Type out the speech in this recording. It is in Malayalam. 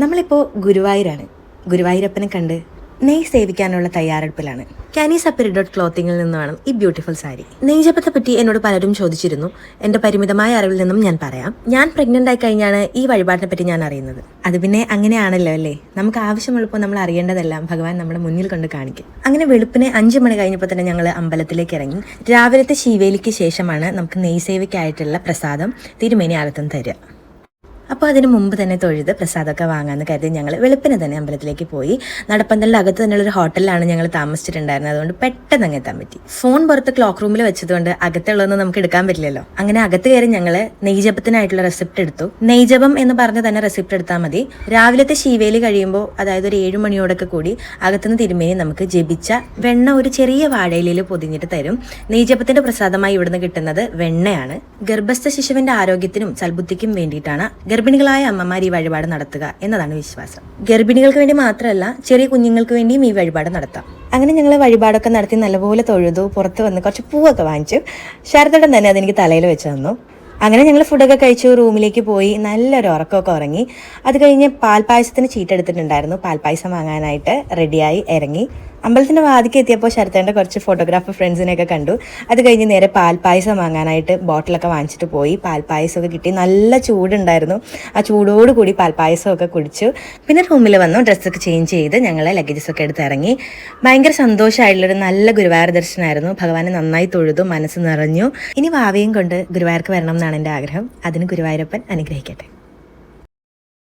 നമ്മളിപ്പോൾ ഗുരുവായൂരാണ്. ഗുരുവായൂരപ്പനെ കണ്ട് നെയ് സേവിക്കാനുള്ള തയ്യാറെടുപ്പിലാണ്. കാനീസ് അപ്പരിഡോട്ട് ക്ലോത്തിങ്ങിൽ നിന്നാണ് ഈ ബ്യൂട്ടിഫുൾ സാരി. നെയ്ജപ്പത്തെ പറ്റി എന്നോട് പലരും ചോദിച്ചിരുന്നു. എൻ്റെ പരിമിതമായ അറിവിൽ നിന്നും ഞാൻ പറയാം. ഞാൻ പ്രഗ്നൻ്റ് ആയി കഴിഞ്ഞാണ് ഈ വഴിപാടിനെ പറ്റി ഞാൻ അറിയുന്നത്. അത് പിന്നെ അങ്ങനെയാണല്ലോ അല്ലേ, നമുക്ക് ആവശ്യമുള്ളപ്പോൾ നമ്മൾ അറിയേണ്ടതെല്ലാം ഭഗവാൻ നമ്മുടെ മുന്നിൽ കൊണ്ട് കാണിക്കും. അങ്ങനെ വെളുപ്പിനെ 5 മണി കഴിഞ്ഞപ്പോൾ തന്നെ ഞങ്ങൾ അമ്പലത്തിലേക്ക് ഇറങ്ങി. രാവിലത്തെ ശീവേലിക്ക് ശേഷമാണ് നമുക്ക് നെയ് സേവയ്ക്കായിട്ടുള്ള പ്രസാദം തിരുമേനി അകത്തും തരിക. അപ്പോൾ അതിന് മുമ്പ് തന്നെ തൊഴുത് പ്രസാദമൊക്കെ വാങ്ങാമെന്ന് കരുതി ഞങ്ങൾ വെളുപ്പിനെ തന്നെ അമ്പലത്തിലേക്ക് പോയി. നടപ്പന്തലിൻ്റെ അകത്ത് തന്നെയുള്ളൊരു ഹോട്ടലിലാണ് ഞങ്ങൾ താമസിച്ചിട്ടുണ്ടായിരുന്നത്. അതുകൊണ്ട് പെട്ടെന്ന് അങ്ങ് എത്താൻ പറ്റി. ഫോൺ പുറത്ത് ക്ലോക്ക് റൂമിൽ വെച്ചതുകൊണ്ട് അകത്തുള്ളതൊന്നും നമുക്ക് എടുക്കാൻ പറ്റില്ലല്ലോ. അങ്ങനെ അകത്ത് കയറി ഞങ്ങൾ നെയ്ജപത്തിനായിട്ടുള്ള റെസിപ്റ്റ് എടുത്തു. നെയ്ജപം എന്ന് പറഞ്ഞ് തന്നെ റെസിപ്റ്റ് എടുത്താൽ മതി. രാവിലത്തെ ശീവേലി കഴിയുമ്പോൾ, അതായത് ഒരു 7 മണിയോടൊക്കെ കൂടി അകത്തുനിന്ന് തിരുമേനി നമുക്ക് ജപിച്ച വെണ്ണ ഒരു ചെറിയ വാഴയിലയിൽ പൊതിഞ്ഞിട്ട് തരും. നെയ്ജപത്തിന്റെ പ്രസാദമായി ഇവിടുന്ന് കിട്ടുന്നത് വെണ്ണയാണ്. ഗർഭസ്ഥ ശിശുവിന്റെ ആരോഗ്യത്തിനും സൽബുദ്ധിക്കും വേണ്ടിയിട്ടാണ് ഗർഭിണികളായ അമ്മമാർ ഈ വഴിപാട് നടത്തുക എന്നതാണ് വിശ്വാസം. ഗർഭിണികൾക്ക് വേണ്ടി മാത്രമല്ല, ചെറിയ കുഞ്ഞുങ്ങൾക്ക് വേണ്ടിയും ഈ വഴിപാട് നടത്താം. അങ്ങനെ ഞങ്ങൾ വഴിപാടൊക്കെ നടത്തി നല്ലപോലെ തൊഴുതു. പുറത്ത് വന്ന് കുറച്ച് പൂവൊക്കെ വാങ്ങിച്ചു. ശരത്തോടം തന്നെ അതെനിക്ക് തലയിൽ വെച്ച് തന്നു. അങ്ങനെ ഞങ്ങൾ ഫുഡൊക്കെ കഴിച്ചു, റൂമിലേക്ക് പോയി നല്ലൊരു ഉറക്കമൊക്കെ ഉറങ്ങി. അത് കഴിഞ്ഞ് പാൽപ്പായസത്തിന് ചീട്ടെടുത്തിട്ടുണ്ടായിരുന്നു. പാൽപ്പായസം വാങ്ങാനായിട്ട് റെഡിയായി ഇറങ്ങി. അമ്പലത്തിൻ്റെ വാതിക്ക് എത്തിയപ്പോൾ ശരത്തേൻ്റെ കുറച്ച് ഫോട്ടോഗ്രാഫർ ഫ്രണ്ട്സിനെയൊക്കെ കണ്ടു. അത് കഴിഞ്ഞ് നേരെ പാൽപ്പായസം വാങ്ങാനായിട്ട് ബോട്ടിലൊക്കെ വാങ്ങിച്ചിട്ട് പോയി. പാൽപ്പായസമൊക്കെ കിട്ടി. നല്ല ചൂടുണ്ടായിരുന്നു. ആ ചൂടോടുകൂടി പാൽപ്പായസമൊക്കെ കുടിച്ചു. പിന്നെ റൂമിൽ വന്നു, ഡ്രസ്സൊക്കെ ചേഞ്ച് ചെയ്ത് ഞങ്ങൾ ലഗേജസൊക്കെ എടുത്ത് ഇറങ്ങി. ഭയങ്കര സന്തോഷമായിട്ടുള്ളൊരു നല്ല ഗുരുവായൂർ ദർശനമായിരുന്നു. ഭഗവാനെ നന്നായി തൊഴുതു, മനസ്സ് നിറഞ്ഞു. ഇനി വാവയും കൊണ്ട് ഗുരുവായൂർക്ക് വരണം എന്നാണ് എൻ്റെ ആഗ്രഹം. അതിന് ഗുരുവായൂരപ്പൻ അനുഗ്രഹിക്കട്ടെ.